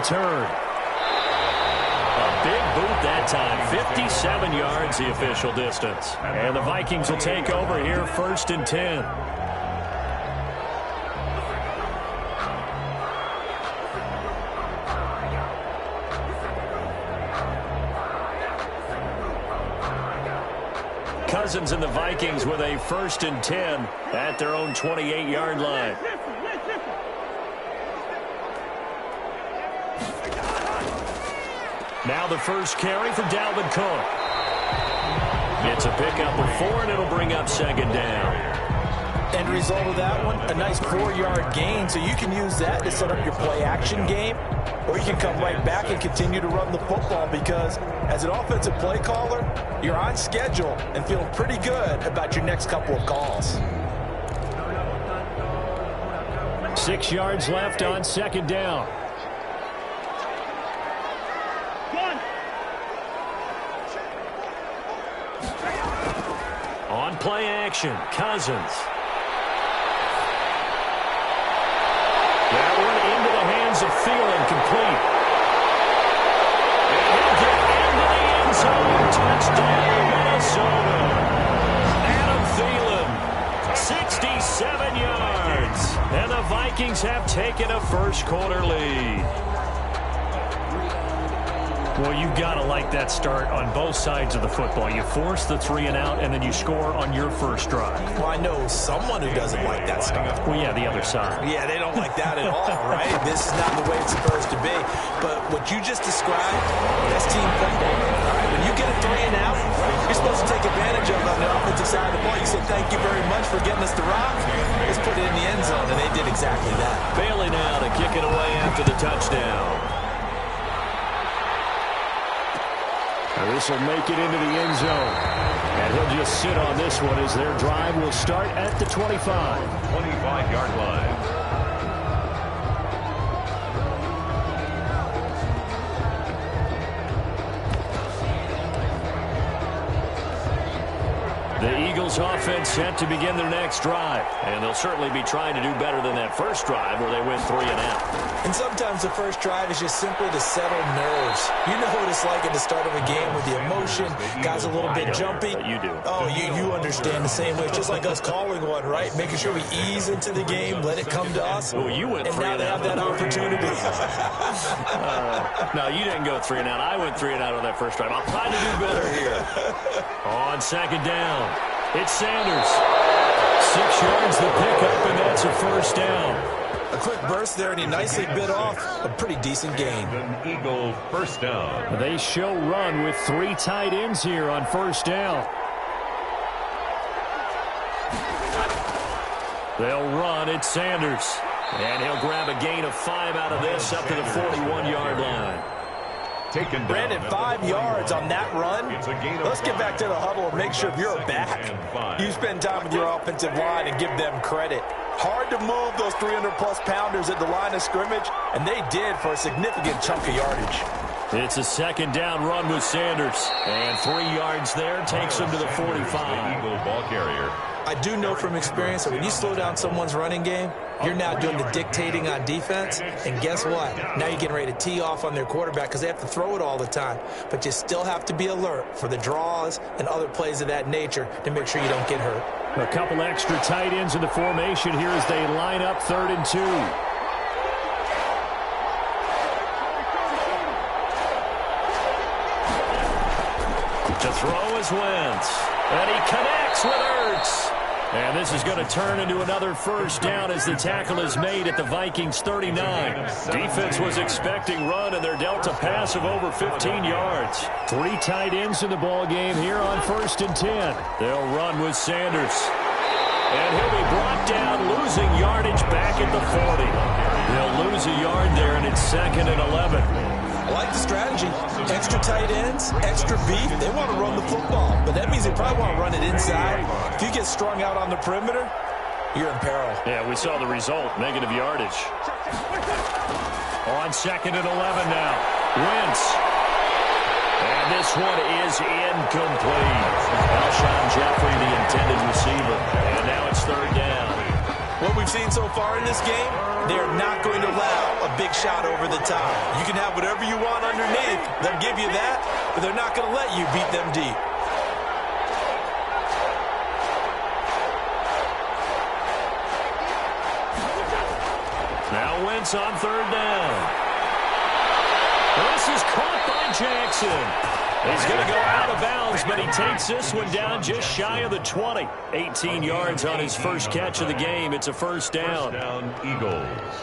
return. A big boot that time. 57 yards the official distance. And the Vikings will take over here 1st and 10. Cousins and the Vikings with a 1st and 10 at their own 28-yard line. Now the first carry for Dalvin Cook. It's a pickup of 4, and it'll bring up 2nd down. End result of that one, a nice 4-yard gain, so you can use that to set up your play-action game, or you can come right back and continue to run the football because as an offensive play caller, you're on schedule and feel pretty good about your next couple of calls. 6 yards left on 2nd down. On play action, Cousins. That one into the hands of Thielen, complete. And he'll get into the end zone. Touchdown, Minnesota. Adam Thielen, 67 yards. And the Vikings have taken a first-quarter lead. Well, you've got to like that start on both sides of the football. You force the 3 and out, and then you score on your first drive. Well, I know someone who doesn't like that start. Well, yeah, the other side. Yeah, they don't like that at all, right? This is not the way it's supposed to be. But what you just described, that's team football. All right, when you get a 3 and out, you're supposed to take advantage of it on the offensive side of the ball. You say, thank you very much for getting us the rock. Let's put it in the end zone, and they did exactly that. Bailey now to kick it away after the touchdown. Now this will make it into the end zone. And he'll just sit on this one as their drive will start at the 25. 25-yard line. The Eagles offense set to begin their next drive. And they'll certainly be trying to do better than that first drive where they went 3 and out. And sometimes the first drive is just simply to settle nerves. You know what it's like at the start of a game with the emotion. Guys a little bit jumpy. You do. Oh, you understand the same way. It's just like us calling one, right? Making sure we ease into the game, let it come to us. Well, you went and 3 now and they out. have that opportunity. No, you didn't go 3 and out. I went 3 and out on that first drive. I'll try to do better here. On 2nd down, it's Sanders. 6 yards the pickup, and that's a first down. A quick burst there, and he nicely bit off a pretty decent gain. An Eagle first down. They show run with 3 tight ends here on first down. They'll run. It's Sanders. And he'll grab a gain of 5 out of this up to the 41-yard line. Brandon, 5 yards on that run. Let's get back to the huddle and make sure if you're a back, you spend time with your offensive line and give them credit. Hard to move those 300-plus pounders at the line of scrimmage, and they did for a significant chunk of yardage. It's a 2nd down run with Sanders. And 3 yards there takes him to the 45. Eagle ball carrier. I do know from experience that when you slow down someone's running game, you're now doing the dictating on defense. And guess what? Now you're getting ready to tee off on their quarterback because they have to throw it all the time. But you still have to be alert for the draws and other plays of that nature to make sure you don't get hurt. A couple extra tight ends in the formation here as they line up 3rd and 2. To throw is Wentz. And he connects with Ertz. And this is going to turn into another first down as the tackle is made at the Vikings 39. Defense was expecting run, and they're dealt a pass of over 15 yards. 3 tight ends in the ball game here on 1st and 10. They'll run with Sanders. And he'll be brought down, losing yardage back at the 40. They'll lose a yard there, and it's 2nd and 11. I like the strategy. Extra tight ends, extra beef. They want to run the football, but that means they probably want to run it inside. If you get strung out on the perimeter, you're in peril. Yeah, we saw the result, negative yardage. On 2nd and 11 now. Wentz. And this one is incomplete. Alshon Jeffrey, the intended receiver. And now it's 3rd down. What we've seen so far in this game, they're not going to allow a big shot over the top. You can have whatever you want underneath. They'll give you that, but they're not going to let you beat them deep. Now Wentz on third down. This is caught by Jackson. He's going to go out of bounds, but he takes this one down just shy of the 20. 18 yards on his first catch of the game. It's a first down. First down, Eagles.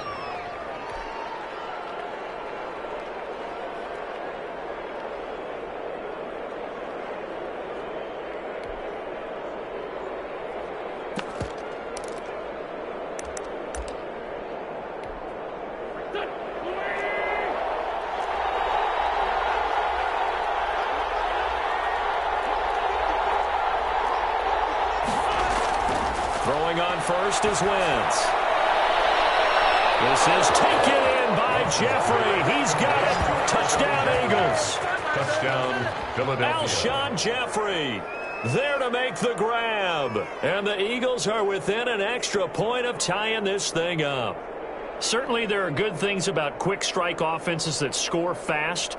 Throwing on first is Wentz. This is taken in by Jeffrey. He's got it. Touchdown, Eagles. Touchdown, Philadelphia. Alshon Jeffrey there to make the grab. And the Eagles are within an extra point of tying this thing up. Certainly there are good things about quick strike offenses that score fast,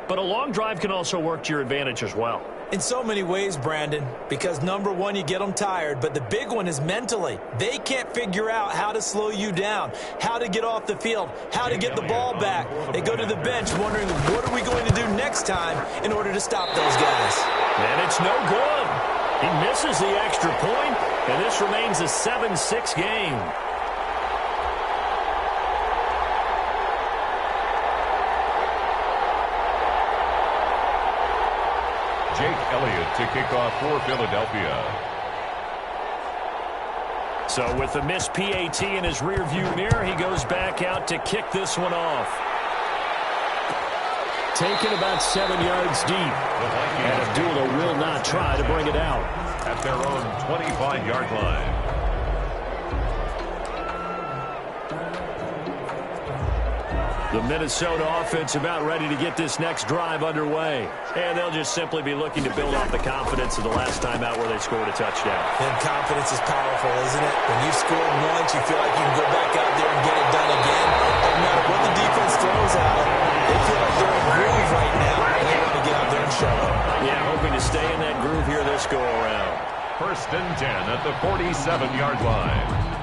but a long drive can also work to your advantage as well. In so many ways, Brandon, because number one, you get them tired, but the big one is mentally. They can't figure out how to slow you down, how to get off the field, how to get the ball back. They go to the bench wondering, what are we going to do next time in order to stop those guys? And it's no good. He misses the extra point, and this remains a 7-6 game. Jake Elliott to kick off for Philadelphia. So with the missed PAT in his rearview mirror, he goes back out to kick this one off. Taken about 7 yards deep. And Abdullah will not try to bring it out. At their own 25-yard line. The Minnesota offense about ready to get this next drive underway. And they'll just simply be looking to build off the confidence of the last time out where they scored a touchdown. And confidence is powerful, isn't it? When you've scored once, you feel like you can go back out there and get it done again. No matter what the defense throws at them, they feel like they're in a groove right now. And they want to get out there and show it. Yeah, hoping to stay in that groove here this go-around. First and 10 at the 47-yard line.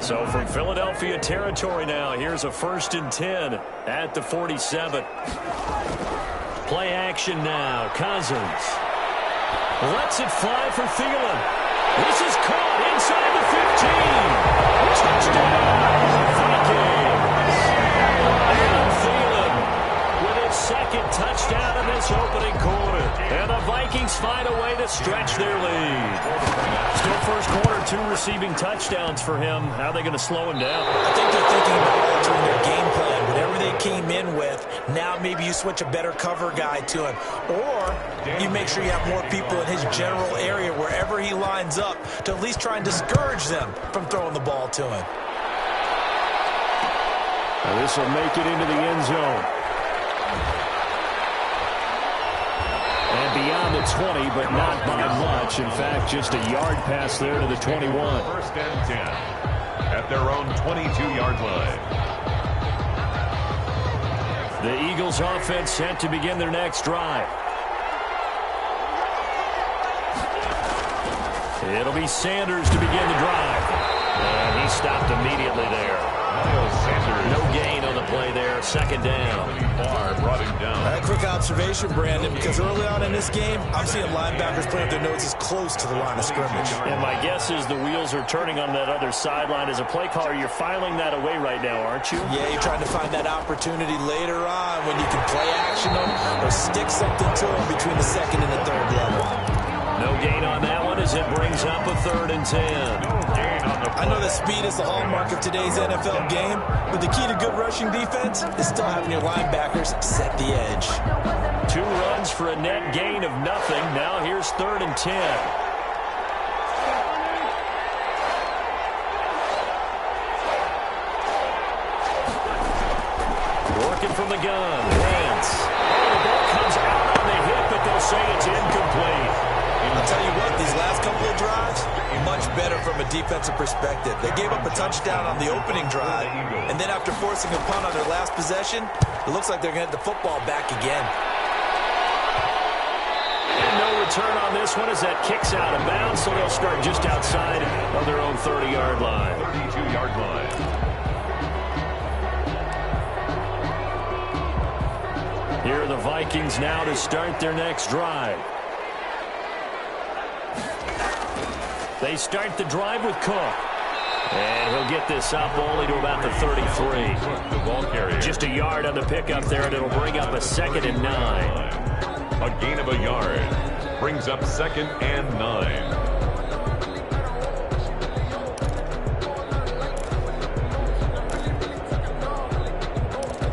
So from Philadelphia territory now, here's a first and 10 at the 47. Play action now. Cousins lets it fly for Thielen. This is caught inside the 15. Touchdown, Vikings. And Thielen with his second touchdown in this opening quarter. And the Vikings find a way to stretch their lead. Still first quarter, 2 receiving touchdowns for him. How are they going to slow him down? I think they're thinking about altering their game plan. Whatever they came in with, now maybe you switch a better cover guy to him. Or you make sure you have more people in his general area wherever he lines up to at least try and discourage them from throwing the ball to him. Now this will make it into the end zone. And beyond the 20, but not by much. In fact, just a yard pass there to the 21. First and 10 at their own 22-yard line. The Eagles offense set to begin their next drive. It'll be Sanders to begin the drive. And he stopped immediately there. No gain on the play there. Second down. Brought him down. A quick observation, Brandon, because early on in this game, I'm seeing linebackers playing their noses close to the line of scrimmage. And my guess is the wheels are turning on that other sideline. As a play caller, you're filing that away right now, aren't you? Yeah, you're trying to find that opportunity later on when you can play action them or stick something to them between the second and the third level. No gain on that one as it brings up a 3rd and 10. I know that speed is the hallmark of today's NFL game, but the key to good rushing defense is still having your linebackers set the edge. 2 runs for a net gain of nothing. Now here's 3rd and 10. Working from the gun. Wentz. Oh, the ball comes out on the hip, but they'll say it's incomplete. I'll tell you what, these last couple of drives, much better from a defensive perspective. They gave up a touchdown on the opening drive, and then after forcing a punt on their last possession, it looks like they're going to get the football back again. And no return on this one as that kicks out of bounds, so they'll start just outside of their own 30-yard line. 32-yard line. Here are the Vikings now to start their next drive. They start the drive with Cook. And he'll get this up only to about the 33. The ball carrier. Just a yard on the pickup there, and it'll bring up a 2nd and 9. A gain of a yard. Brings up 2nd and 9.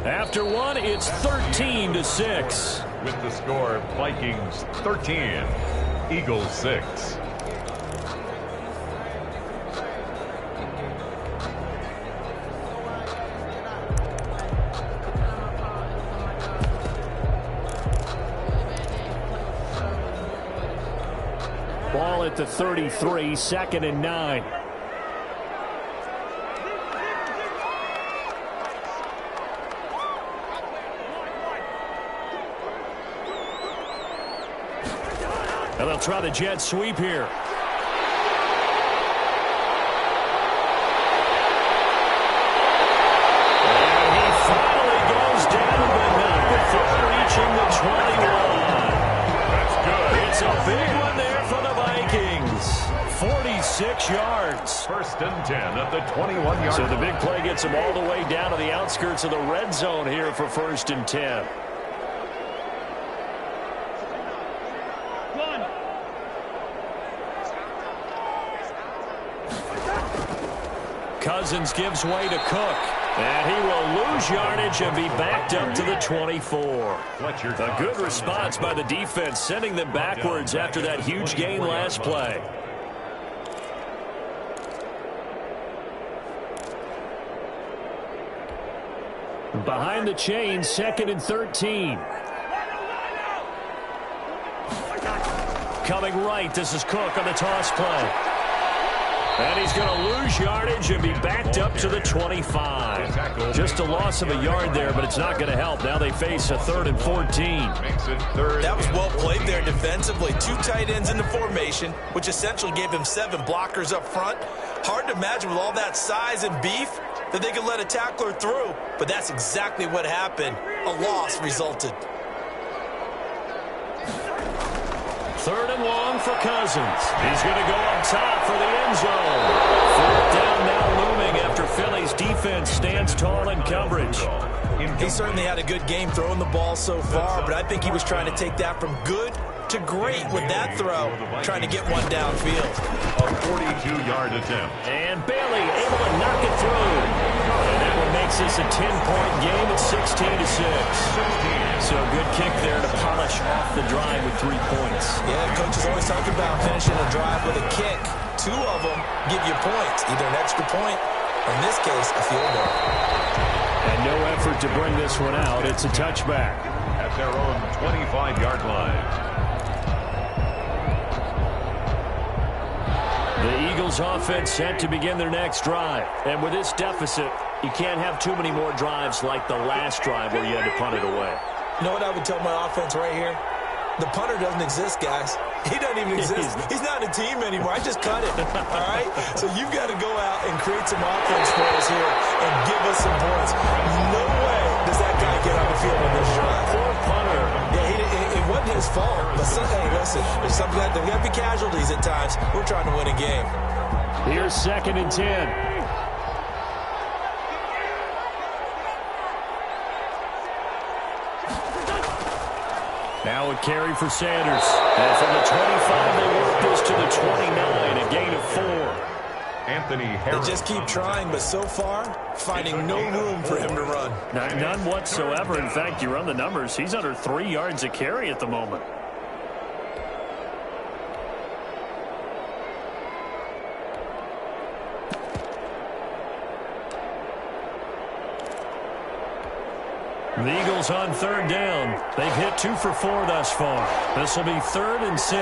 After one, it's 13-6. With the score, Vikings 13, Eagles 6. Ball at the 33, 2nd and 9. And they'll try the jet sweep here. And he finally goes down but not before reaching the 21. That's good. It's a big one there for the Vikings. 46 yards. 1st and 10 at the 21-yard. So the big play gets them all the way down to the outskirts of the red zone here for 1st and 10. Cousins gives way to Cook. And he will lose yardage and be backed up to the 24. A good response by the defense, sending them backwards after that huge gain last play. Behind the chains, 2nd and 13. Coming right, this is Cook on the toss play. And he's going to lose yardage and be backed up to the 25. Just a loss of a yard there, but it's not going to help. Now they face a 3rd and 14. That was well played there defensively. 2 tight ends in the formation, which essentially gave him 7 blockers up front. Hard to imagine with all that size and beef that they could let a tackler through, but that's exactly what happened. A loss resulted. 3rd and long for Cousins. He's going to go up top for the end zone. 4th down now looming after Philly's defense stands tall in coverage. He certainly had a good game throwing the ball so far, but I think he was trying to take that from good to great with that throw, trying to get one downfield. A 42-yard attempt. And Bailey able to knock it through. And that one makes this a 10-point game at 16-6. So a good kick there to polish off the drive with 3 points. Yeah, coaches always talk about finishing a drive with a kick. 2 of them give you points, either an extra point, or in this case, a field goal. And no effort to bring this one out. It's a touchback. At their own 25-yard line. The Eagles offense set to begin their next drive. And with this deficit, you can't have too many more drives like the last drive where you had to punt it away. You know what I would tell my offense right here? The punter doesn't exist, guys. He doesn't even exist. He's not a team anymore. I just cut it, all right? So you've got to go out and create some offense for us here and give us some points. No way does that guy get on the field on this drive. Poor punter. Yeah, it wasn't his fault. But, hey, listen, there's something that there got to be casualties at times. We're trying to win a game. Here's 2nd and 10. Now a carry for Sanders. And from the 25, they work this to the 29, a gain of 4. Anthony Harris. They just keep trying, but so far, finding no room for him to run. None whatsoever. In fact, you run the numbers. He's under 3 yards a carry at the moment. The Eagles on third down. They've hit 2 for 4 thus far. This will be 3rd and 6.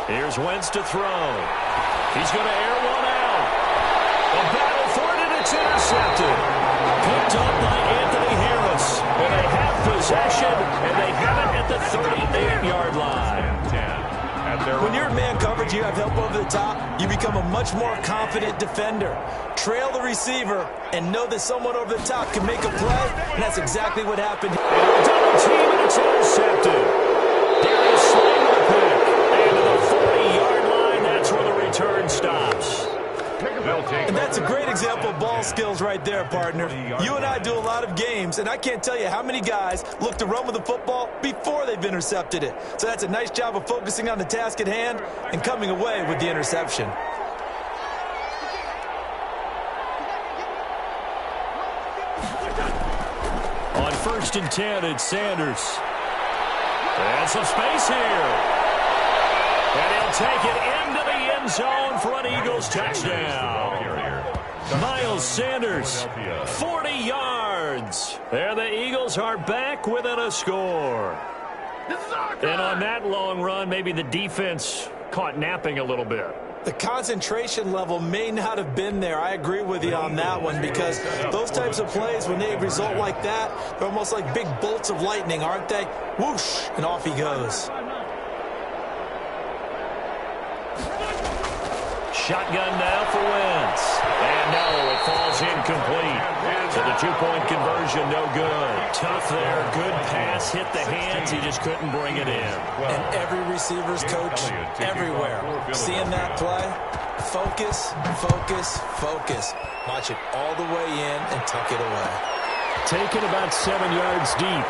Here's Wentz to throw. He's going to air one out. A battle for it, and it's intercepted. Picked up by Anthony Harris. And they have possession, and they have it at the 38-yard line. When you're in man coverage, you have help over the top, you become a much more confident defender. Trail the receiver and know that someone over the top can make a play, and that's exactly what happened. Double team, and it's intercepted. Darius Slay with a pick. And to the 40-yard line, that's where the return stops. And that's a great example of ball skills right there, partner. You and I do a lot of games, and I can't tell you how many guys look to run with the football before they've intercepted it. So that's a nice job of focusing on the task at hand and coming away with the interception. On 1st and 10, it's Sanders. And some space here. And he'll take it into the end zone for an Eagles touchdown. Miles Sanders, 40 yards. There the Eagles are back within a score. And on that long run, maybe the defense caught napping a little bit. The concentration level may not have been there. I agree with you on that one, because those types of plays, when they result like that, they're almost like big bolts of lightning, aren't they? Whoosh, and off he goes. Shotgun now for Wentz. And no, it falls incomplete. So the 2-point conversion, no good. Tough there, good pass, hit the hands, he just couldn't bring it in. And every receiver's coach everywhere, seeing that play, focus, focus, focus. Watch it all the way in and tuck it away. Taken about 7 yards deep.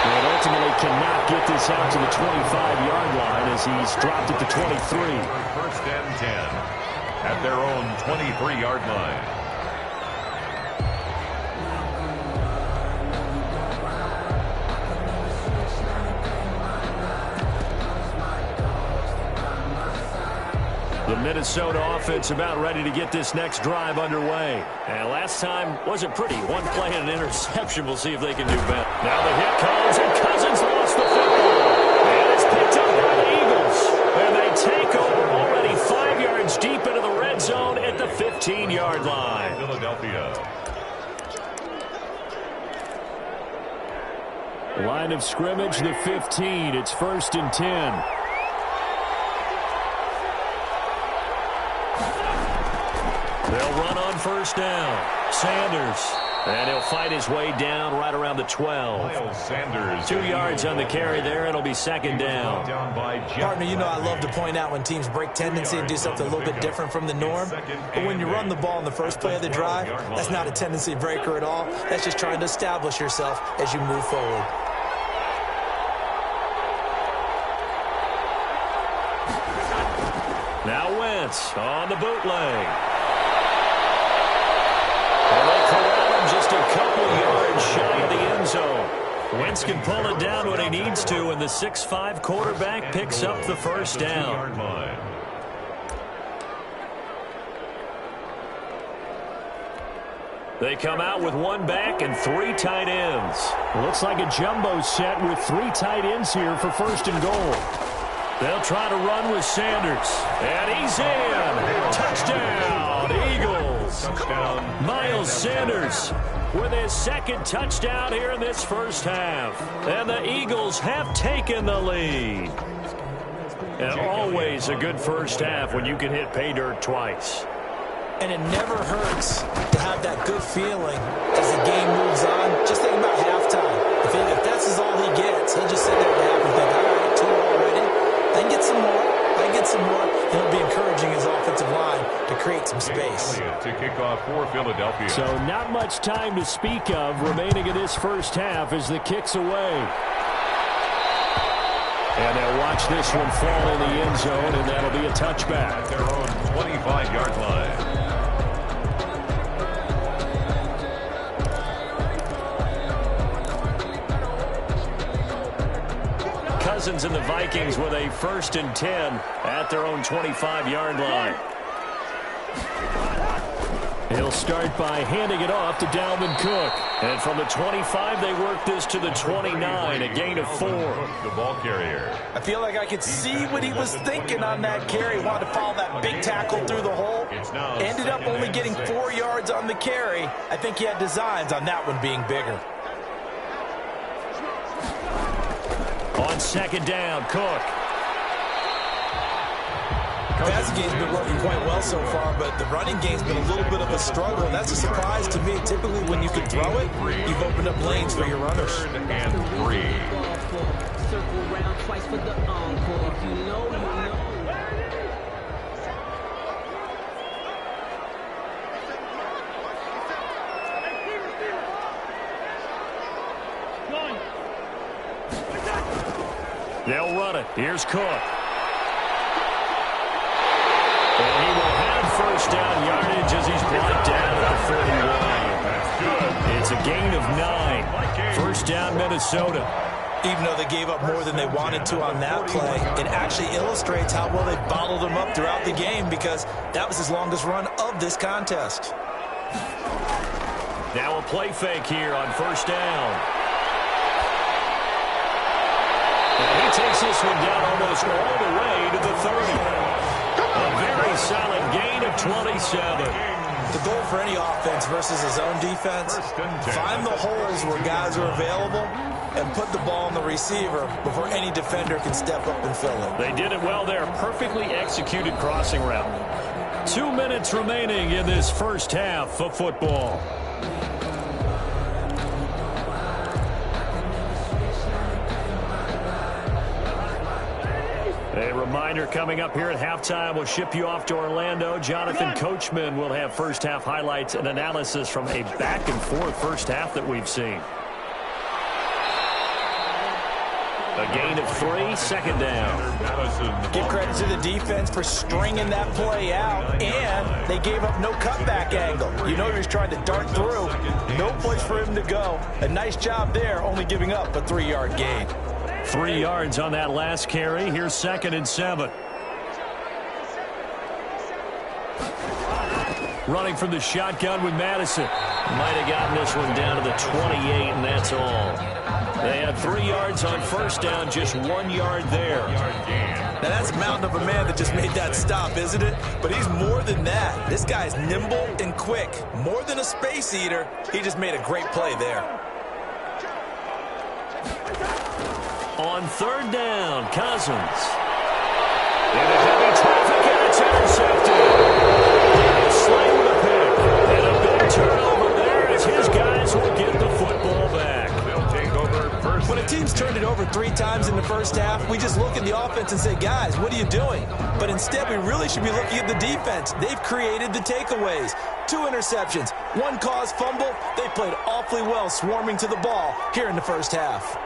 And ultimately cannot get this out to the 25-yard line as he's dropped it to 23. 1st and 10 at their own 23-yard line. The Minnesota offense about ready to get this next drive underway. And last time wasn't pretty. One play and an interception. We'll see if they can do better. Now the hit comes, and Cousins lost the football. And it's picked up by the Eagles. And they take over already 5 yards deep into the red zone at the 15-yard line. Philadelphia. Line of scrimmage, the 15. It's 1st and 10. They'll run on 1st down. Sanders. And he'll fight his way down right around the 12. Sanders. 2 yards on the carry there. It'll be 2nd down. Partner, you know I love to point out when teams break tendency and do something a little bit different from the norm. But when you run the ball in the first play of the drive, that's not a tendency breaker at all. That's just trying to establish yourself as you move forward. Now Wentz on the bootleg. And they corral him just a couple yards shy of the end zone. Wentz can pull it down when he needs to, and the 6'5" quarterback picks up the 1st down. They come out with 1 back and 3 tight ends. Looks like a jumbo set with 3 tight ends here for 1st and goal. They'll try to run with Sanders. And he's in. Touchdown, Eagles. Touchdown. Miles Sanders with his 2nd touchdown here in this first half. And the Eagles have taken the lead. And always a good first half when you can hit pay dirt twice. And it never hurts to have that good feeling as the game moves on. Just think about halftime. If that's all he gets, he'll just sit there at half and think, all right, 2 already. They can get some more. They can get some more. And he'll be encouraging his offensive line to create some space. To kick off for Philadelphia. So not much time to speak of remaining in this first half as the kick's away. And they'll watch this one fall in the end zone, and that'll be a touchback. At their own 25-yard line. Cousins and the Vikings with a 1st and 10 at their own 25-yard line. He'll start by handing it off to Dalvin Cook. And from the 25, they work this to the 29, a gain of 4. The ball carrier. I feel like I could see what he was thinking on that carry. He wanted to follow that big tackle through the hole. Ended up only getting 4 yards on the carry. I think he had designs on that one being bigger. On 2nd down, Cook. Passing game's been working quite well so far, but the running game's been a little bit of a struggle. That's a surprise to me. Typically, when you can throw it, you've opened up lanes for your runners. 3rd and 3. Circle round twice for the encore. If you know, you know. They'll run it. Here's Cook. And he will have 1st down yardage as he's brought down at the 41. It's a gain of 9. 1st down, Minnesota. Even though they gave up more than they wanted to on that play, it actually illustrates how well they bottled them up throughout the game because that was his longest run of this contest. Now a play fake here on 1st down. And he takes this one down almost all the way to the 30. A very solid gain of 27. The goal for any offense versus his own defense, find the holes where guys are available and put the ball on the receiver before any defender can step up and fill it. They did it well there. Perfectly executed crossing route. 2 minutes remaining in this 1st half of football. A reminder coming up here at halftime, we'll ship you off to Orlando. Jonathan Coachman will have 1st half highlights and analysis from a back-and-forth 1st half that we've seen. A gain of 3, 2nd down. Give credit to the defense for stringing that play out, and they gave up no cutback angle. You know he was trying to dart through. No place for him to go. A nice job there, only giving up a 3-yard gain. 3 yards on that last carry. Here's 2nd and 7. Running from the shotgun with Madison. Might have gotten this one down to the 28, and that's all. They had 3 yards on 1st down, just 1 yard there. Now that's a mountain of a man that just made that stop, isn't it? But he's more than that. This guy's nimble and quick. More than a space eater, he just made a great play there. On 3rd down, Cousins. In a heavy traffic, and it's intercepted. Slide with a pick. And a big turnover there as his guys will get the football back. They'll take over 1st. When a team's turned it over 3 times in the 1st half, we just look at the offense and say, guys, what are you doing? But instead, we really should be looking at the defense. They've created the takeaways. 2 interceptions, 1 caused fumble. They played awfully well swarming to the ball here in the 1st half.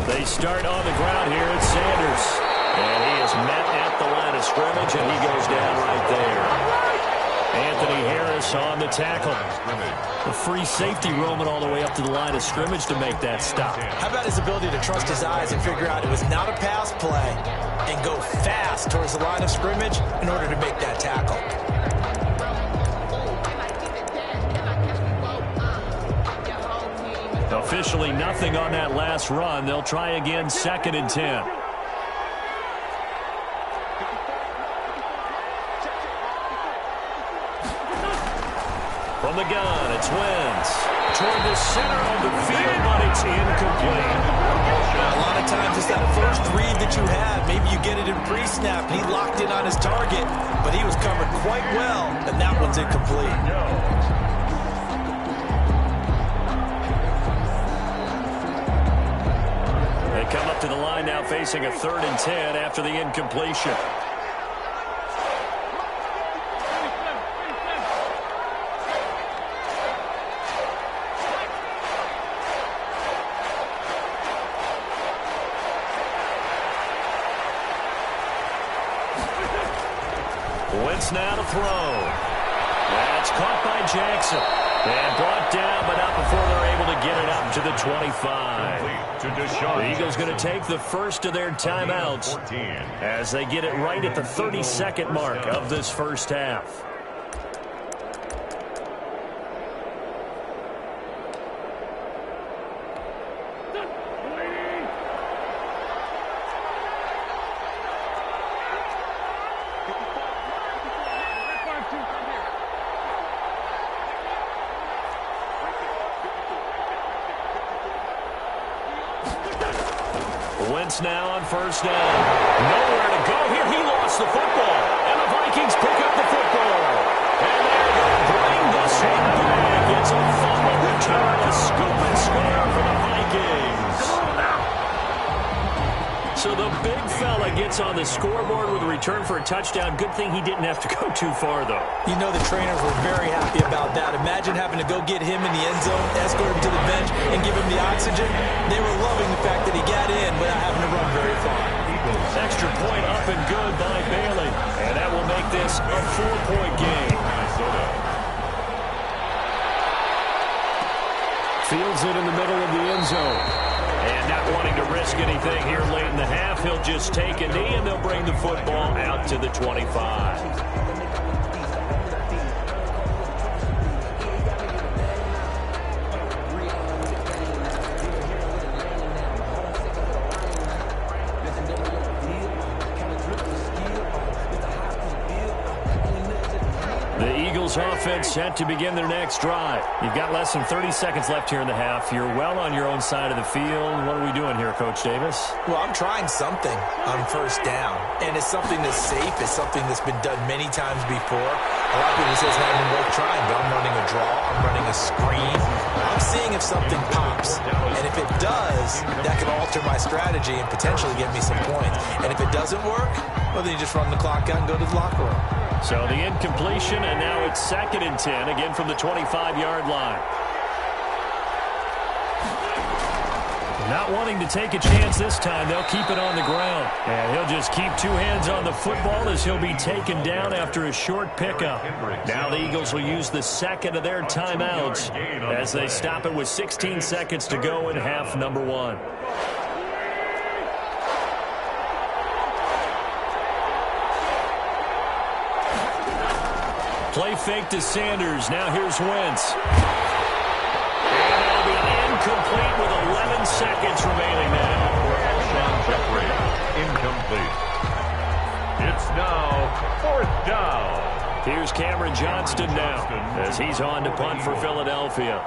They start on the ground here at Sanders. And he is met at the line of scrimmage, and he goes down right there. Anthony Harris on the tackle. The free safety roaming all the way up to the line of scrimmage to make that stop. How about his ability to trust his eyes and figure out it was not a pass play and go fast towards the line of scrimmage in order to make that tackle. Officially nothing on that last run. They'll try again, 2nd and 10. From the gun, it's Wentz. Toward the center of the field, but it's incomplete. A lot of times it's that first read that you have. Maybe you get it in pre-snap, and he locked in on his target, but he was covered quite well, and that one's incomplete. They come up to the line now facing a 3rd and 10 after the incompletion. Wentz now to throw. That's caught by Jackson. And brought down, but not before they're able to get it up to the 25. The Eagles going to take the first of their timeouts as they get it right at the 32nd mark of this first half. Wentz now on first down. Nowhere to go here. He lost the football. And the Vikings pick up the football. And they're going to bring this one back. It's a fumble return. A scoop and score for the Vikings. So the big fella gets on the scoreboard with a return for a touchdown. Good thing he didn't have to go too far, though. You know the trainers were very happy about that. Imagine having to go get him in the end zone, escort him to the bench, and give him the oxygen. They were loving the fact that he got in without having to run very far. Extra point up and good by Bailey. And that will make this a 4-point game. Fields it in the middle of the end zone. And not wanting to risk anything here late in the half, he'll just take a knee and they'll bring the football out to the 25. Offense set to begin their next drive. You've got less than 30 seconds left here in the half. You're well on your own side of the field. What are we doing here, Coach Davis? Well, I'm trying something on first down, and it's something that's safe. It's something that's been done many times before. A lot of people say it's not even worth trying, but I'm running a draw. I'm running a screen. I'm seeing if something pops, and if it does, that can alter my strategy and potentially get me some points. And if it doesn't work, well, then you just run the clock out and go to the locker room. So the incompletion, and now it's 2nd and 10, again from the 25-yard line. Not wanting to take a chance this time, they'll keep it on the ground. And he'll just keep two hands on the football as he'll be taken down after a short pickup. Now the Eagles will use the second of their timeouts as they stop it with 16 seconds to go in half number 1. Play fake to Sanders. Now here's Wentz. And it'll be incomplete with 11 seconds remaining now. Sean Jeffrey, incomplete. It's now 4th down. Here's Cameron Johnston now as he's on to punt for Philadelphia.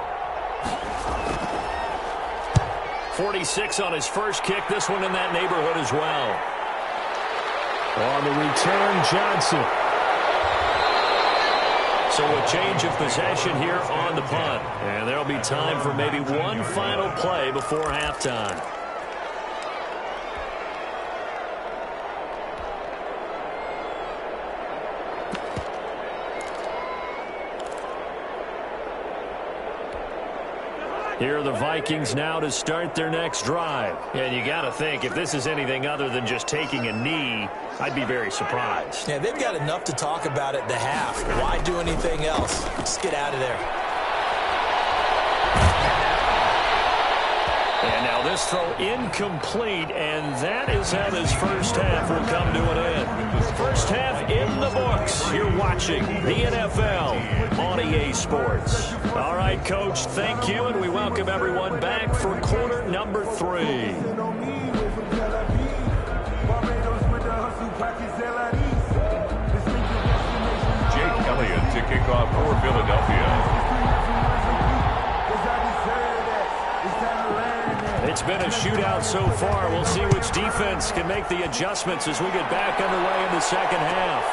46 on his first kick. This one in that neighborhood as well. On the return, Johnson. So a change of possession here on the punt. And there'll be time for maybe one final play before halftime. Here are the Vikings now to start their next drive. And you got to think, if this is anything other than just taking a knee, I'd be very surprised. Yeah, they've got enough to talk about at the half. Why do anything else? Just get out of there. And now this throw incomplete, and that is how this first half will come to an end. First half in the books. You're watching the NFL on EA Sports. All right, Coach, thank you, and we welcome everyone back for quarter number 3. Jake Elliott to kick off for Philadelphia. It's been a shootout so far. We'll see which defense can make the adjustments as we get back underway in the second half.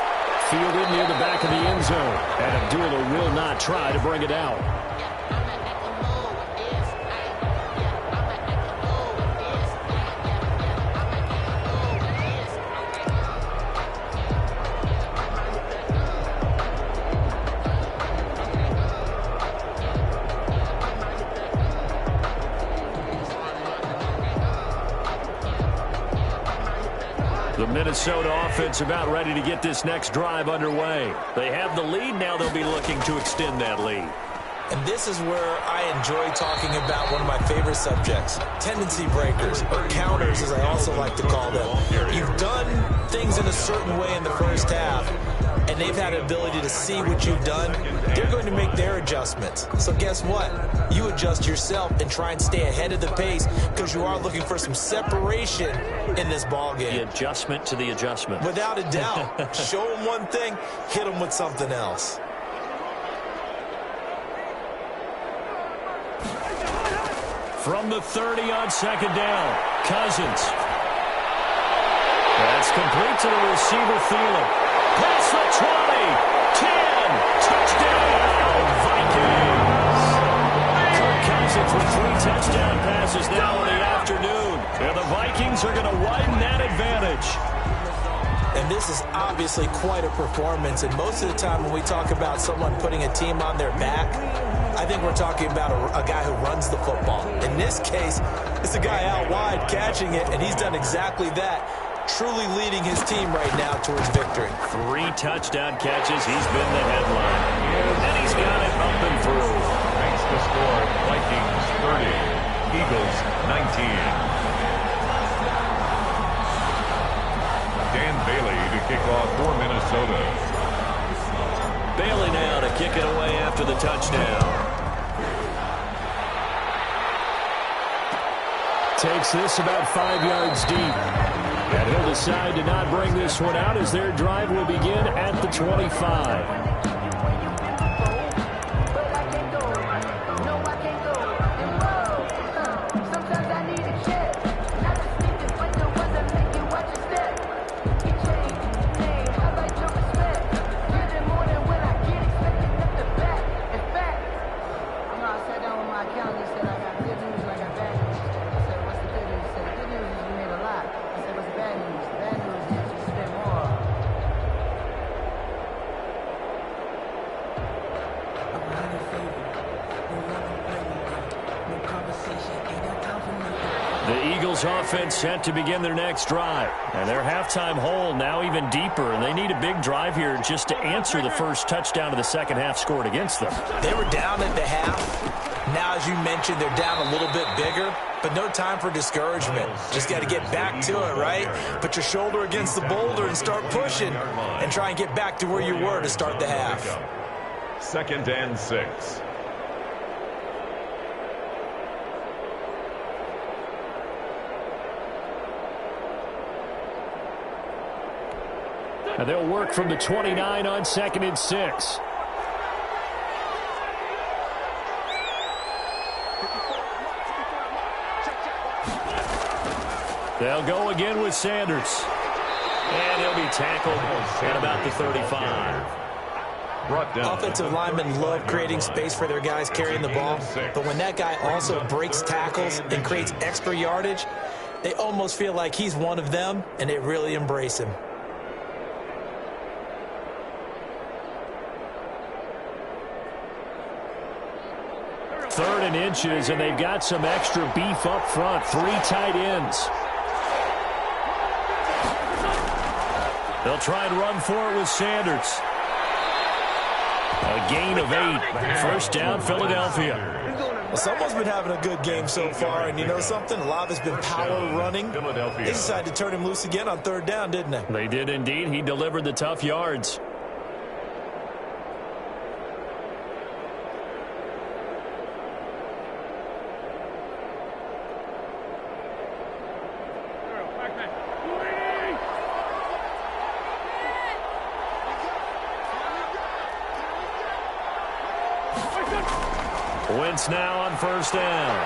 Fielded near the back of the end zone. And Abdullah will not try to bring it out. The Minnesota offense about ready to get this next drive underway. They have the lead. Now they'll be looking to extend that lead. And this is where I enjoy talking about one of my favorite subjects, tendency breakers, or counters as I also like to call them. You've done things in a certain way in the first half, and they've had an ability to see what you've done. They're going to make their adjustments. So guess what? You adjust yourself and try and stay ahead of the pace because you are looking for some separation in this ball game. The adjustment to the adjustment. Without a doubt. Show them one thing, hit them with something else. From the 30 on second down, Cousins. That's complete to the receiver, Thielen. Past the 20, 10, touchdown, Vikings. Kirk Cousins with 3 touchdown passes now in the afternoon. And the Vikings are going to widen that advantage. And this is obviously quite a performance. And most of the time when we talk about someone putting a team on their back, I think we're talking about a guy who runs the football. In this case, it's a guy out wide catching it, and he's done exactly that, truly leading his team right now towards victory. 3 touchdown catches. He's been the headline. And he's got it up and through. Makes the score Vikings 30, Eagles 19. Dan Bailey to kick off for Minnesota. Bailey now to kick it away after the touchdown. Takes this about 5 yards deep. And he'll decide to not bring this one out as their drive will begin at the 25. Offense set to begin their next drive. And their halftime hole now even deeper, and they need a big drive here just to answer the first touchdown of the second half scored against them. They were down at the half. Now, as you mentioned, they're down a little bit bigger, but no time for discouragement. Just got to get back to it, right? Put your shoulder against the boulder and start pushing and try and get back to where you were to start the half. 2nd and 6. And they'll work from the 29 on 2nd and 6. They'll go again with Sanders. And he'll be tackled at about the 35. Offensive linemen love creating space for their guys carrying the ball. But when that guy also breaks tackles and creates extra yardage, they almost feel like he's one of them, and they really embrace him. 3rd and inches, and they've got some extra beef up front. 3 tight ends. They'll try and run for it with Sanders. A gain of 8. First down, Philadelphia. Well, someone's been having a good game so far, and you know something? A lot of it's been power running. They decided to turn him loose again on 3rd down, didn't they? They did indeed. He delivered the tough yards. Wentz now on 1st down.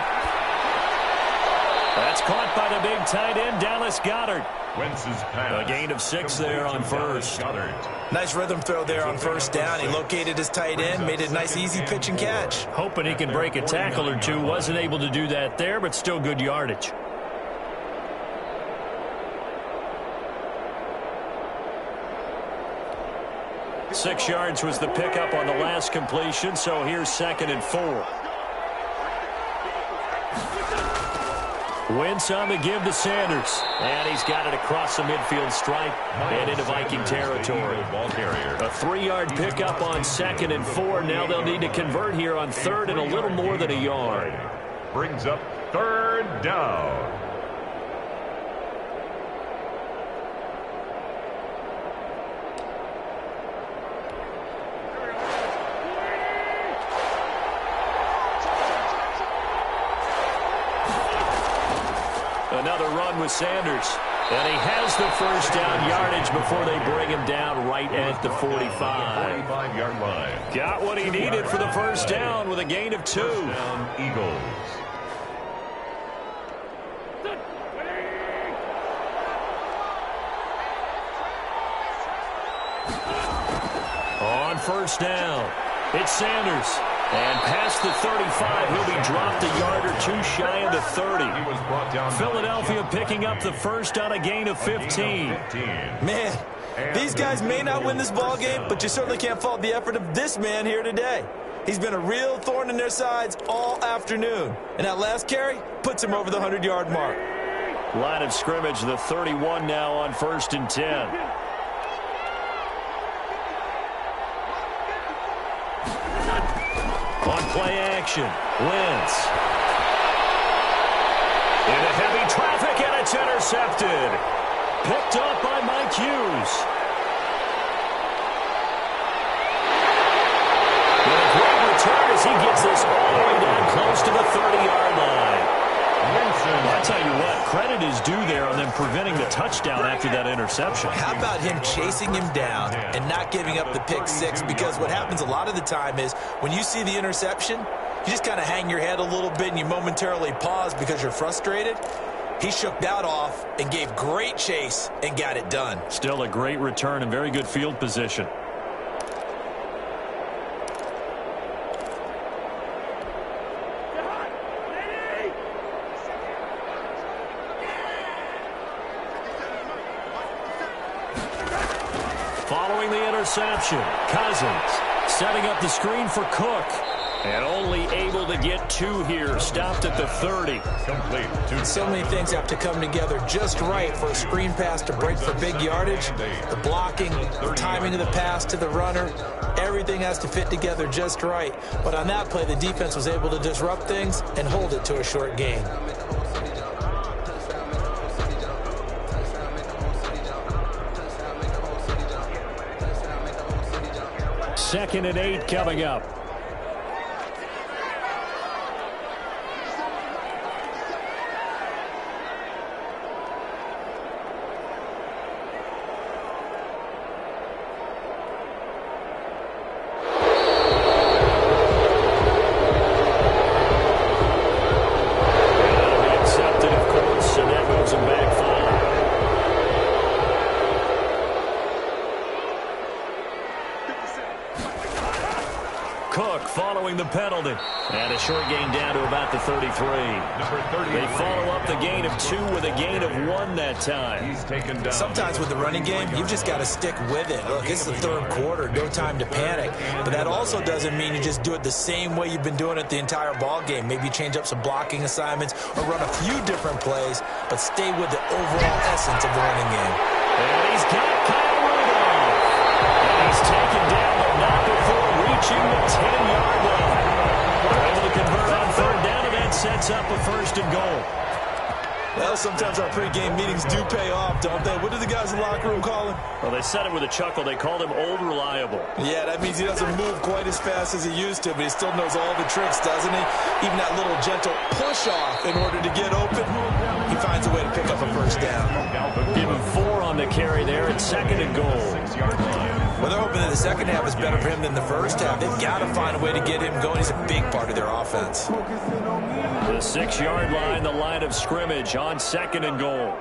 That's caught by the big tight end, Dallas Goedert. Wentz's pass. A gain of 6 there on 1st. Nice rhythm throw there on 1st down. He located his tight end, made it a nice, easy pitch and catch. Hoping he can break a tackle or two. Wasn't able to do that there, but still good yardage. Six yards was the pickup on the last completion, so here's 2nd and 4. Wentz on the give to Sanders. And he's got it across the midfield stripe and into Viking territory. A 3-yard pickup on 2nd and 4. Now they'll need to convert here on 3rd and a little more than a yard. Brings up 3rd down. Another run with Sanders. And he has the first down yardage before they bring him down right at the 45. 45-yard line. Got what he needed for the first down with a gain of 2. First down, Eagles. On first down, it's Sanders. And past the 35, he'll be dropped a yard or 2 shy of the 30. He was brought down. Philadelphia picking up the first on a gain of 15. Man, these guys may not win this ball game, but you certainly can't fault the effort of this man here today. He's been a real thorn in their sides all afternoon. And that last carry puts him over the 100-yard mark. Line of scrimmage, the 31 now on 1st and 10. On play action, Wentz. Into heavy traffic, and it's intercepted. Picked up by Mike Hughes. With a great return as he gets this all the way down close to the 30-yard line. I'll tell you what, credit is due there on them preventing the touchdown after that interception. How about him chasing him down and not giving up the pick 6? Because what happens a lot of the time is when you see the interception, you just kind of hang your head a little bit and you momentarily pause because you're frustrated. He shook that off and gave great chase and got it done. Still a great return and very good field position. Following the interception, Cousins setting up the screen for Cook. And only able to get 2 here. Stopped at the 30. Complete. So many things have to come together just right for a screen pass to break for big yardage. The blocking, the timing of the pass to the runner, everything has to fit together just right. But on that play, the defense was able to disrupt things and hold it to a short gain. Second and 8 coming up. The penalty. And a short gain down to about the 33. They follow up the gain of 2 with a gain of 1 that time. He's taken down. Sometimes with the running game, you've just got to stick with it. Look, it's the 3rd quarter, no time to panic. But that also doesn't mean you just do it the same way you've been doing it the entire ball game. Maybe change up some blocking assignments or run a few different plays, but stay with the overall essence of the running game. And he's got Kyle Rudolph. And he's taken down, but not before reaching the 10-yard line. They're able to convert on 3rd down, and that sets up a 1st and goal. Well, sometimes our pregame meetings do pay off, don't they? What do the guys in the locker room call him? Well, they said it with a chuckle. They called him Old Reliable. Yeah, that means he doesn't move quite as fast as he used to, but he still knows all the tricks, doesn't he? Even that little gentle push-off in order to get open, he finds a way to pick up a 1st down. Give him 4 on the carry there at 2nd and goal. 6-yard line. Well, they're hoping that the second half is better for him than the first half. They've got to find a way to get him going. He's a big part of their offense. The 6-yard line, the line of scrimmage on 2nd and goal.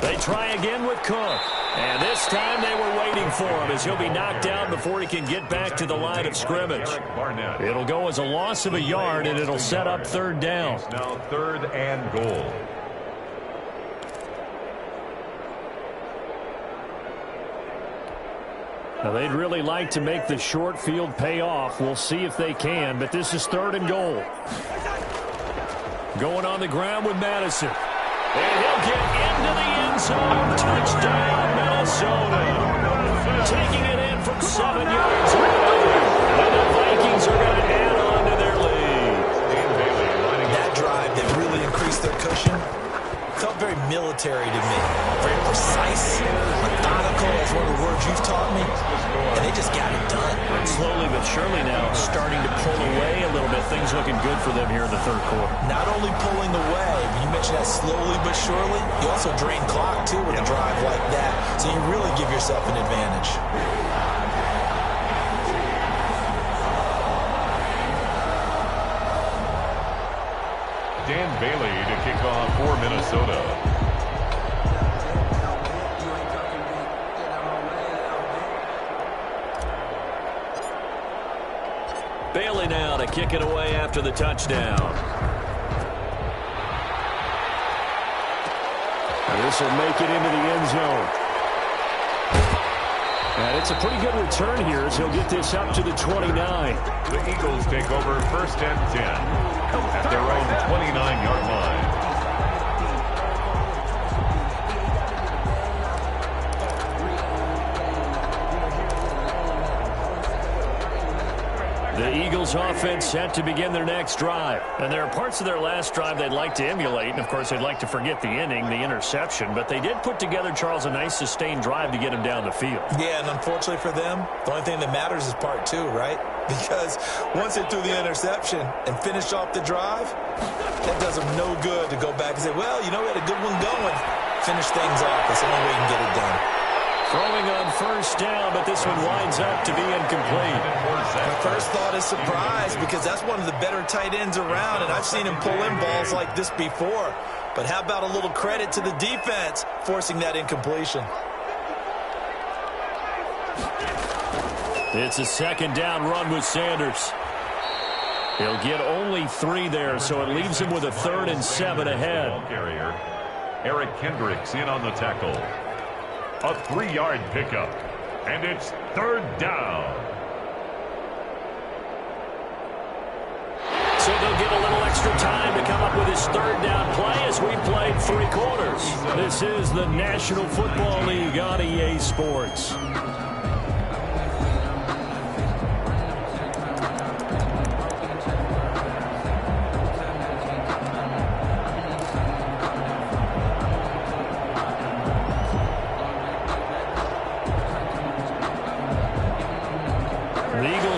They try again with Cook. And this time they were waiting for him as he'll be knocked down before he can get back to the line of scrimmage. It'll go as a loss of a yard, and it'll set up 3rd down. Now 3rd and goal. Now, they'd really like to make the short field pay off. We'll see if they can, but this is 3rd and goal. Going on the ground with Madison. And he'll get into the end zone. Touchdown, Minnesota. Taking it in from 7 yards away. And the Vikings are going to add on to their lead. That drive that really increased their cushion felt very military to me. Very precise, methodical, that's one of the words you've taught me. And they just got it done. Slowly but surely now starting to pull away a little bit. Things looking good for them here in the 3rd quarter. Not only pulling away, you mentioned that slowly but surely, you also drain clock too with a drive like that. So you really give yourself an advantage. Dan Bailey to kick off for Minnesota. Bailey now to kick it away after the touchdown. And this will make it into the end zone. And it's a pretty good return here as he'll get this up to the 29. The Eagles take over 1st and 10 at their own 29-yard line. The Eagles offense set to begin their next drive. And there are parts of their last drive they'd like to emulate. And, of course, they'd like to forget the inning, the interception. But they did put together, Charles, a nice sustained drive to get him down the field. Yeah, and unfortunately for them, the only thing that matters is part 2, right? Because once they threw the interception and finished off the drive, that does them no good to go back and say, well, you know, we had a good one going. Finish things off. That's the only way you can get it done. Throwing on 1st down, but this one winds up to be incomplete. My first thought is surprise because that's one of the better tight ends around, and I've seen him pull in balls like this before. But how about a little credit to the defense forcing that incompletion? It's a 2nd down run with Sanders. He'll get only 3 there, so it leaves him with a 3rd and 7 ahead. Ball carrier Eric Kendricks in on the tackle. A 3-yard pickup, and it's 3rd down. So they'll get a little extra time to come up with his 3rd down play as we played 3 quarters. This is the National Football League on EA Sports.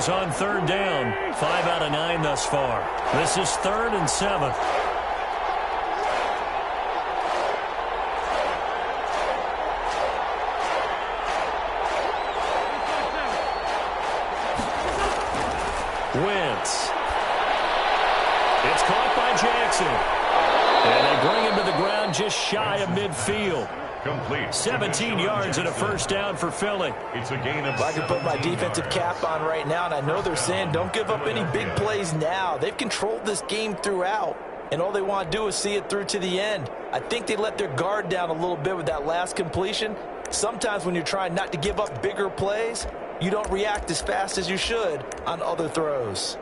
On 3rd down, 5 out of 9 thus far. This is 3rd and 7. Wentz. It's caught by Jackson. And they bring him to the ground just shy of midfield. Complete. 17 yards and a 1st down for Philly. It's a gain of I can put my defensive cap on right now, and I know they're saying don't give up any big plays now. They've controlled this game throughout, and all they want to do is see it through to the end. I think they let their guard down a little bit with that last completion. Sometimes when you're trying not to give up bigger plays, you don't react as fast as you should on other throws.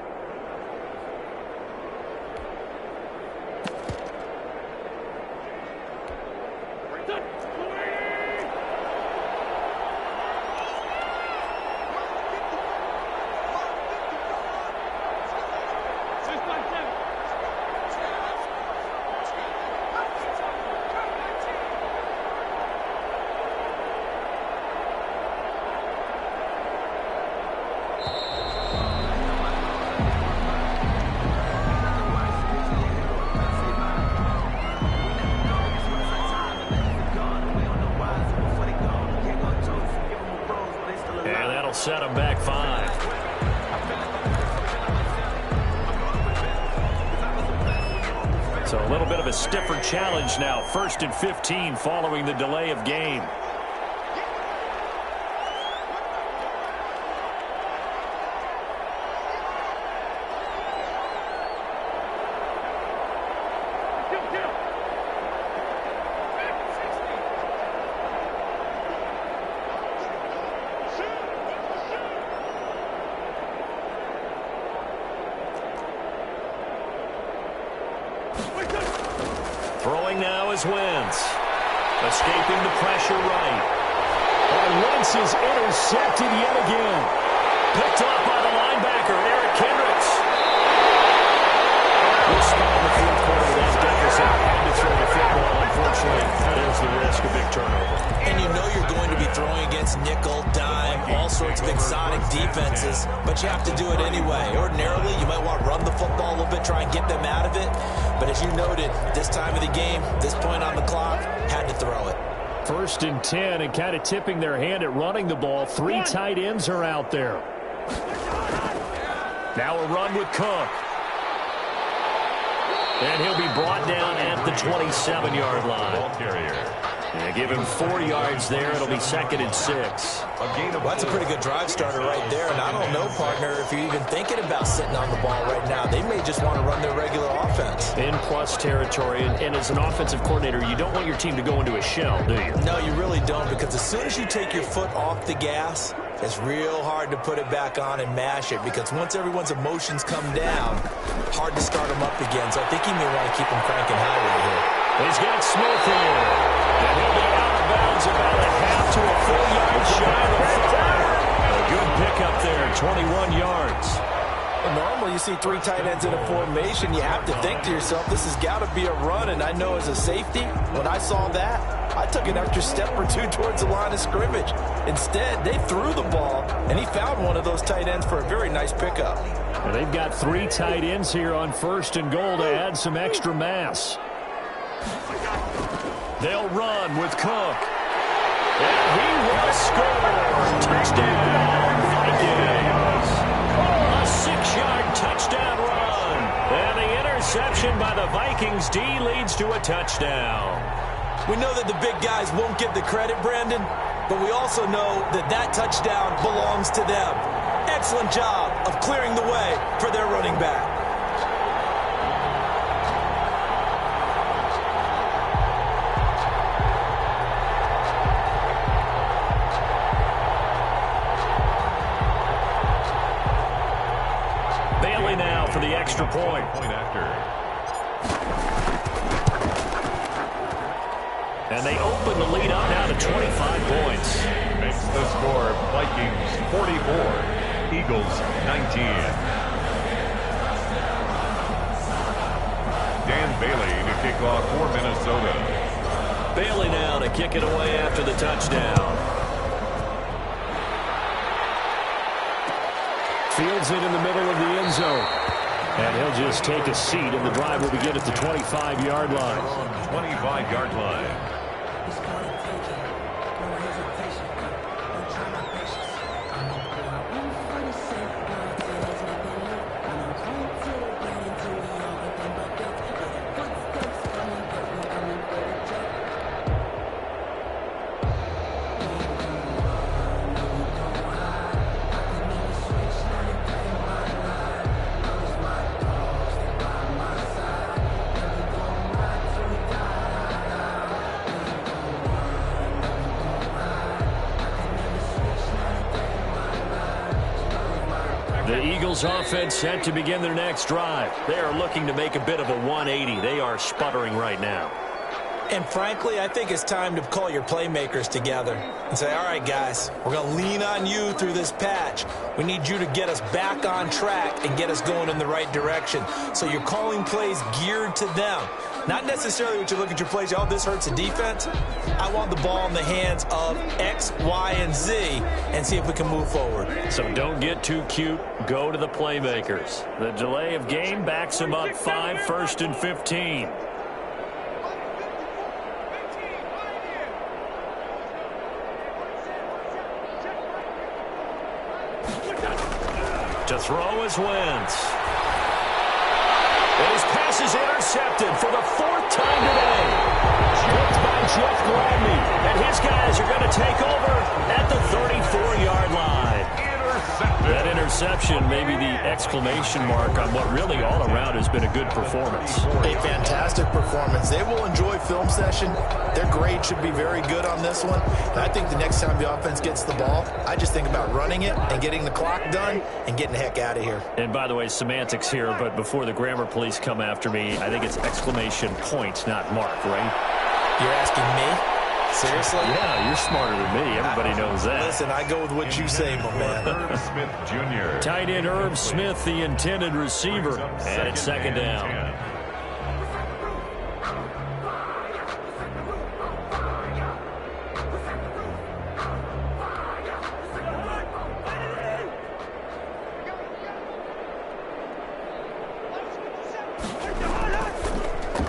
Set him back 5. So a little bit of a stiffer challenge now. 1st and 15 following the delay of game. Throwing now is Wentz. Escaping the pressure right. And Wentz is intercepted yet again. Picked off by the linebacker, Eric Kendricks. We'll start in the fourth quarter with that deficit. And to throw the football, unfortunately, there's the risk of big turnover. And you know you're going to be throwing against nickel, dime, all sorts of exotic defenses, but you have to do it anyway. Ordinarily, you might want to run the football a little bit, try and get them out of it. But as you noted, this time of the game, this point on the clock, had to throw it. 1st and 10, and kind of tipping their hand at running the ball. 3 tight ends are out there. Now a run with Cook. And he'll be brought down at the 27-yard line. Ball carrier. And give him 4 yards there. It'll be 2nd and 6. Well, that's a pretty good drive starter right there. And I don't know, partner, if you're even thinking about sitting on the ball right now. They may just want to run their regular offense. In plus territory. And as an offensive coordinator, you don't want your team to go into a shell, do you? No, you really don't, because as soon as you take your foot off the gas, it's real hard to put it back on and mash it, because once everyone's emotions come down, hard to start them up again. So I think he may want to keep them cranking high right here. He's got Smith here. And he'll be out of bounds about a half to a 4-yard shy of 5. A good pickup there, 21 yards. Well, normally you see 3 tight ends in a formation, you have to think to yourself, this has got to be a run. And I know as a safety, when I saw that, I took an extra step or 2 towards the line of scrimmage. Instead, they threw the ball, and he found one of those tight ends for a very nice pickup. And they've got 3 tight ends here on 1st and goal to add some extra mass. They'll run with Cook. And he will score. Touchdown, Vikings. A 6-yard touchdown run. And the interception by the Vikings D leads to a touchdown. We know that the big guys won't get the credit, Brandon, but we also know that that touchdown belongs to them. Excellent job of clearing the way for their running back. Bailey now for the extra point. Point after. And they open the lead up now to 25 points. Makes the score Vikings 44, Eagles 19. Dan Bailey to kick off for Minnesota. Bailey now to kick it away after the touchdown. Fields it in the middle of the end zone. And he'll just take a seat, and the drive will begin at the 25-yard line. 25-yard line. The Eagles offense set to begin their next drive. They are looking to make a bit of a 180. They are sputtering right now. And frankly, I think it's time to call your playmakers together and say, all right, guys, we're going to lean on you through this patch. We need you to get us back on track and get us going in the right direction. So you're calling plays geared to them. Not necessarily what you look at your plays, oh, this hurts the defense. I want the ball in the hands of X, Y, and Z and see if we can move forward. So don't get too cute. Go to the playmakers. The delay of game backs them up 5, 1st and 15. To throw is Wentz. And his pass is intercepted for the 4th time today. Picked by Jeff Gladney. And his guys are going to take over at the 34-yard line. Intercepted. That interception interception, maybe the exclamation mark on what really all around has been a good performance. A fantastic performance. They will enjoy film session. Their grade should be very good on this one. And I think the next time the offense gets the ball, I just think about running it and getting the clock done and getting the heck out of here. And by the way, semantics here, but before the grammar police come after me, I think it's exclamation point, not mark, right? You're asking me? Seriously? Yeah, you're smarter than me. Everybody knows that. Listen, I go with what you say, my man. Herb Smith Jr. Tight end Herb Smith, the intended receiver. And it's second down.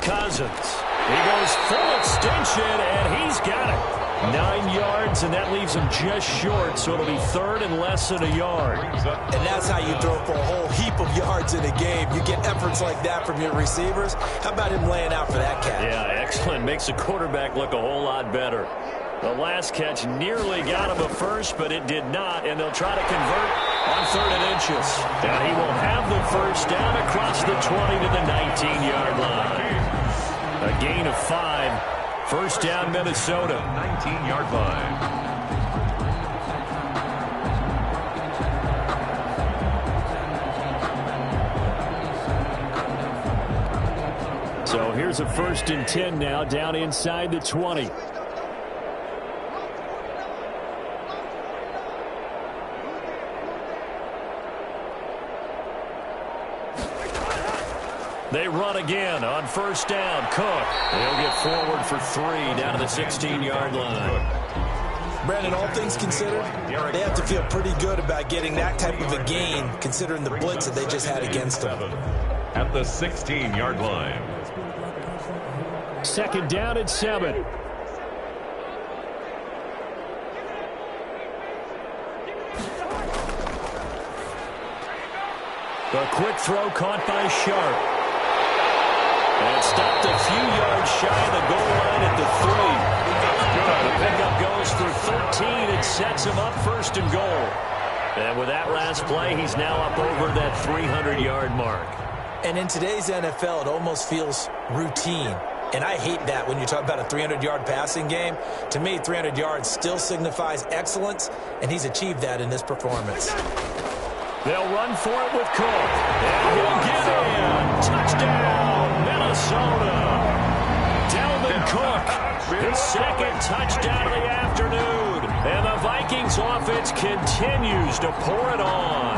Cousins. He goes full extension, and he's got it. 9 yards, and that leaves him just short, so it'll be third and less than a yard. And that's how you throw for a whole heap of yards in a game. You get efforts like that from your receivers. How about him laying out for that catch? Yeah, excellent. Makes the quarterback look a whole lot better. The last catch nearly got him a first, but it did not, and they'll try to convert on third and inches. And he will have the first down across the 20 to the 19-yard line. A gain of 5. First down, Minnesota. 19-yard line. So here's a 1st and 10 now, down inside the 20. They run again on first down. Cook. He'll get forward for 3 down to the 16-yard line. Brandon, all things considered, they have to feel pretty good about getting that type of a gain, considering the blitz that they just had against them. At the 16-yard line. Second down at 7. A quick throw caught by Sharp. And stopped a few yards shy of the goal line at the 3. The pickup goes for 13 and sets him up 1st and goal. And with that last play, he's now up over that 300-yard mark. And in today's NFL, it almost feels routine. And I hate that when you talk about a 300-yard passing game. To me, 300 yards still signifies excellence, and he's achieved that in this performance. They'll run for it with Cook. And he'll get in. Touchdown, Minnesota. Dalvin Cook, his 2nd touchdown of the afternoon. And the Vikings offense continues to pour it on.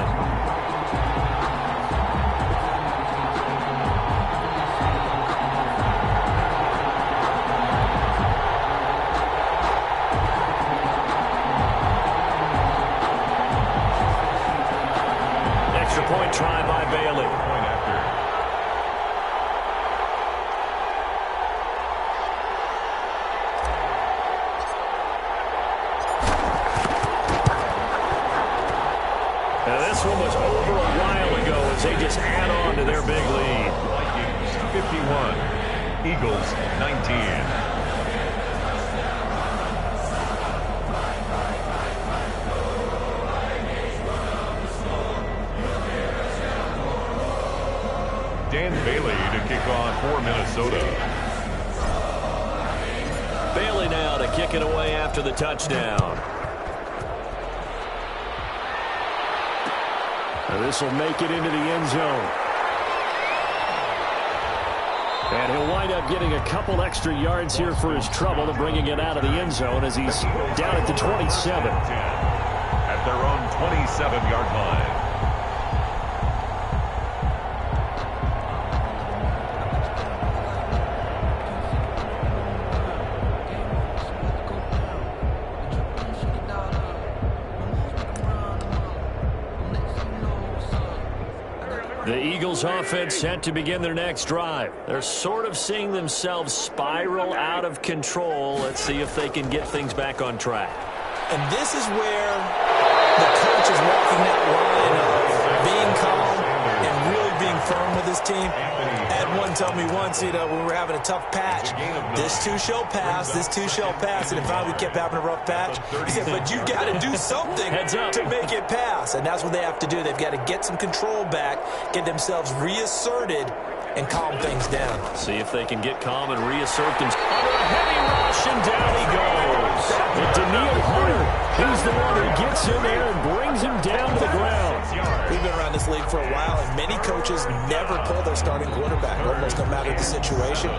Point try by Bailey. Now this one was over a while ago as they just add on to their big lead. Vikings 51, Eagles 19. Dan Bailey to kick off for Minnesota. Bailey now to kick it away after the touchdown. Now this will make it into the end zone. And he'll wind up getting a couple extra yards here for his trouble and bringing it out of the end zone as he's down at the 27. At their own 27-yard line. The Eagles offense set to begin their next drive. They're sort of seeing themselves spiral out of control. Let's see if they can get things back on track. And this is where the coach is walking that line of being calm and really being firm with his team. At Someone told me once, when we were having a tough patch, this too shall pass, this too shall pass. And if we kept having a rough patch, he said, but you got to do something to make it pass. And that's what they have to do. They've got to get some control back, get themselves reasserted, and calm things down. See if they can get calm and reassert themselves. Under a heavy rush, and down he goes. And Daniil Hunter, he's the one who gets in there and brings him down to the ground. We've been around this league for a while, and many coaches never pull their starting quarterback, almost no matter the situation.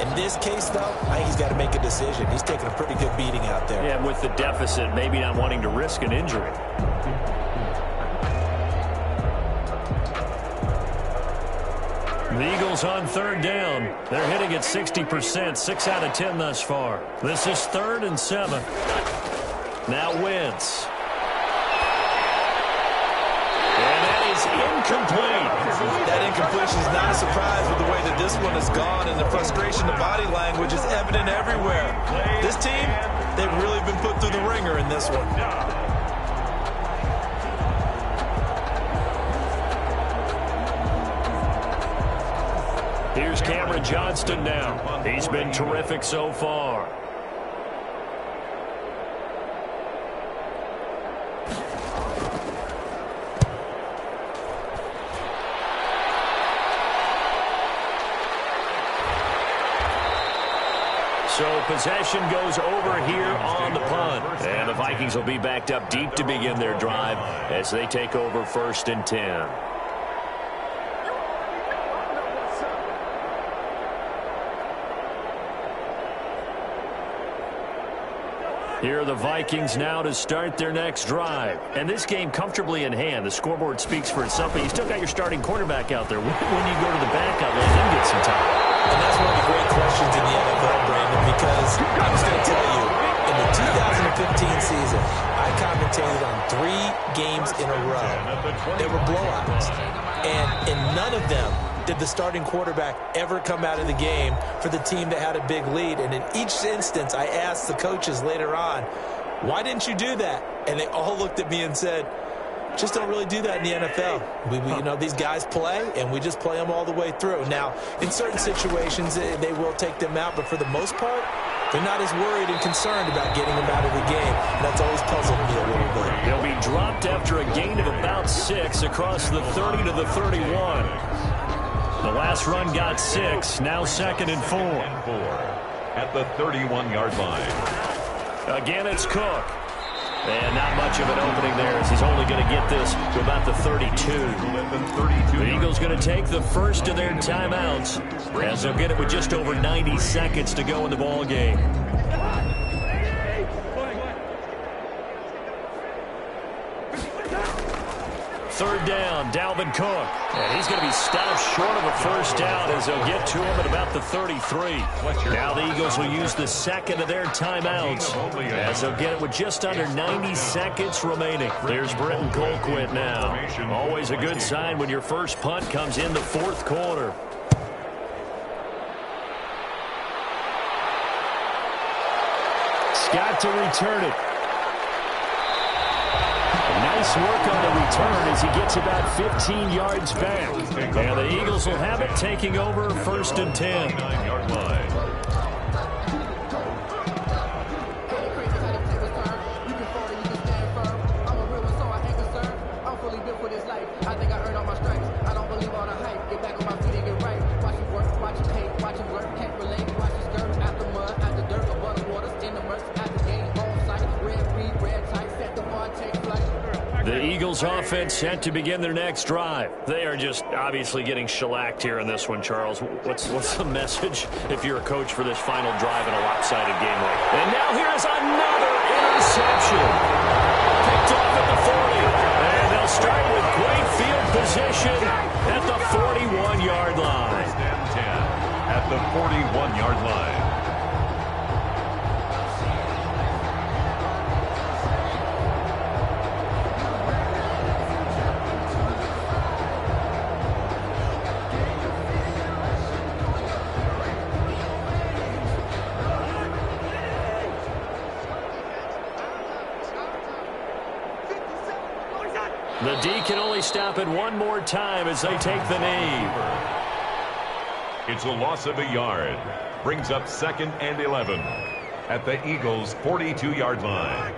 In this case, though, I think he's got to make a decision. He's taking a pretty good beating out there. Yeah, with the deficit, maybe not wanting to risk an injury. The Eagles on third down. They're hitting at 60%, 6 out of 10 thus far. This is 3rd and 7. Now Wentz. And that is incomplete. That incompletion is not a surprise with the way that this one has gone, and the frustration, the body language is evident everywhere. This team, they've really been put through the ringer in this one. Here's Cameron Johnston now. He's been terrific so far. So possession goes over here on the punt. And the Vikings will be backed up deep to begin their drive as they take over 1st and 10. Here are the Vikings now to start their next drive. And this game comfortably in hand. The scoreboard speaks for itself, but you still got your starting quarterback out there. When you go to the backup, let him get some time. And that's one of the great questions in the NFL, Brandon, because I'm just going to tell you, in the 2015 season, I commentated on 3 games in a row. They were blowouts. And in none of them did the starting quarterback ever come out of the game for the team that had a big lead. And in each instance, I asked the coaches later on, why didn't you do that? And they all looked at me and said, just don't really do that in the NFL. These guys play, and we just play them all the way through. Now, in certain situations, they will take them out, but for the most part, they're not as worried and concerned about getting them out of the game. And that's always puzzled me a little bit. They'll be dropped after a gain of about 6 across the 30 to the 31. The last run got 6, now 2nd and 4. At the 31-yard line. Again, it's Cook. And not much of an opening there as he's only going to get this to about the 32. The Eagles going to take the first of their timeouts as they'll get it with just over 90 seconds to go in the ball game. Third down, Dalvin Cook. And he's going to be stopped short of a first down as they'll get to him at about the 33. Now the Eagles will use the second of their timeouts as they'll get it with just under 90 seconds remaining. There's Britton Colquitt now. Always a good sign when your first punt comes in the 4th quarter. Scott to return it. Nice work on the return as he gets about 15 yards back. And the Eagles will have it taking over 1st and 10. 9-yard line. The Eagles offense set to begin their next drive. They are just obviously getting shellacked here in this one, Charles. What's the message if you're a coach for this final drive in a lopsided game like that? And now here is another interception. Picked off at the 40. And they'll start with great field position at the 41-yard line. 10 at the 41-yard line. The D can only stop it one more time as they take the knee. It's a loss of a yard. Brings up 2nd and 11 at the Eagles' 42-yard line.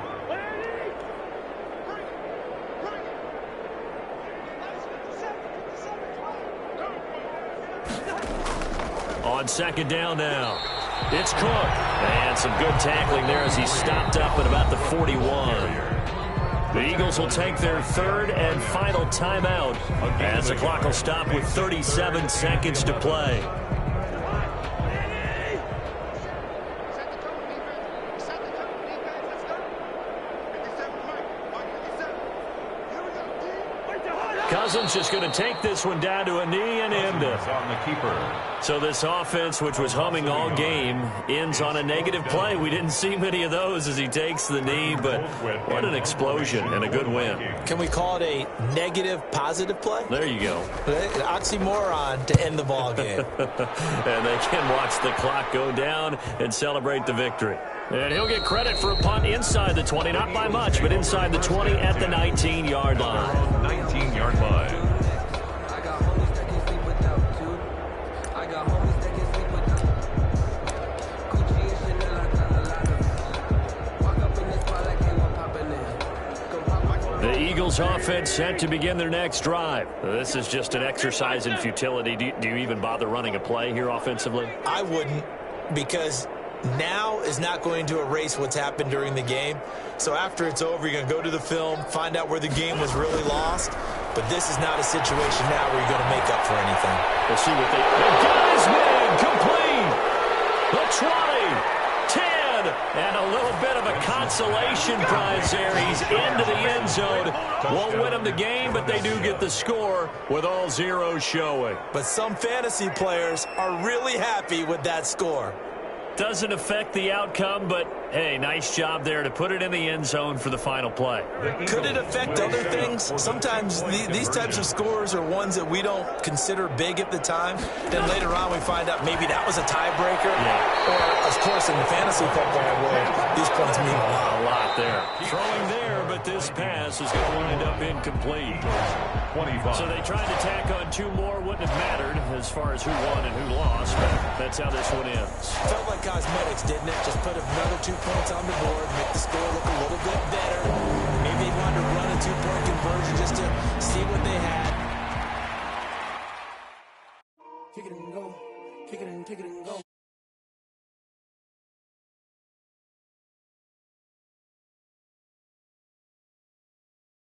On 2nd down now. It's Cook. And some good tackling there as he stopped up at about the 41. The Eagles will take their 3rd and final timeout as the clock will stop with 37 seconds to play. Cousins just going to take this one down to a knee and end it. On the keeper. So this offense, which was humming all game, ends on a negative play. We didn't see many of those as he takes the knee, but what an explosion and a good win. Can we call it a negative positive play? There you go. An oxymoron to end the ball game. And they can watch the clock go down and celebrate the victory. And he'll get credit for a punt inside the 20, not by much, but inside the 20 at the 19-yard line. 19-yard line. I got homies that can sleep without you. I got homies that can sleep without Gucci and Chanel. I got a lot of. Walk up in this spot like they were popping in. Go pop. The Eagles offense set to begin their next drive. This is just an exercise in futility. Do you even bother running a play here offensively? I wouldn't, because now is not going to erase what's happened during the game. So after it's over, you're going to go to the film, find out where the game was really lost. But this is not a situation now where you're going to make up for anything. We'll see what they... The guy's made complete! The 20, 10, and a little bit of a consolation prize there. He's into the end zone. Won't win them the game, but they do get the score with all zeros showing. But some fantasy players are really happy with that score. Doesn't affect the outcome, but, hey, nice job there to put it in the end zone for the final play. Could it affect other things? Sometimes these types of scores are ones that we don't consider big at the time. Then later on we find out maybe that was a tiebreaker. Yeah. Or, of course, in the fantasy football world, these points mean a lot. A lot there. Throwing there, but this pass is going to wind up incomplete. 25. So they tried to tack on 2 more. Wouldn't have mattered as far as who won and who lost, but that's how this one ends. Felt like cosmetics, didn't it? Just put another 2 points on the board, make the score look a little bit better. Maybe they wanted to run a 2-point conversion just to see what they had. Kick it and go. Kick it and go.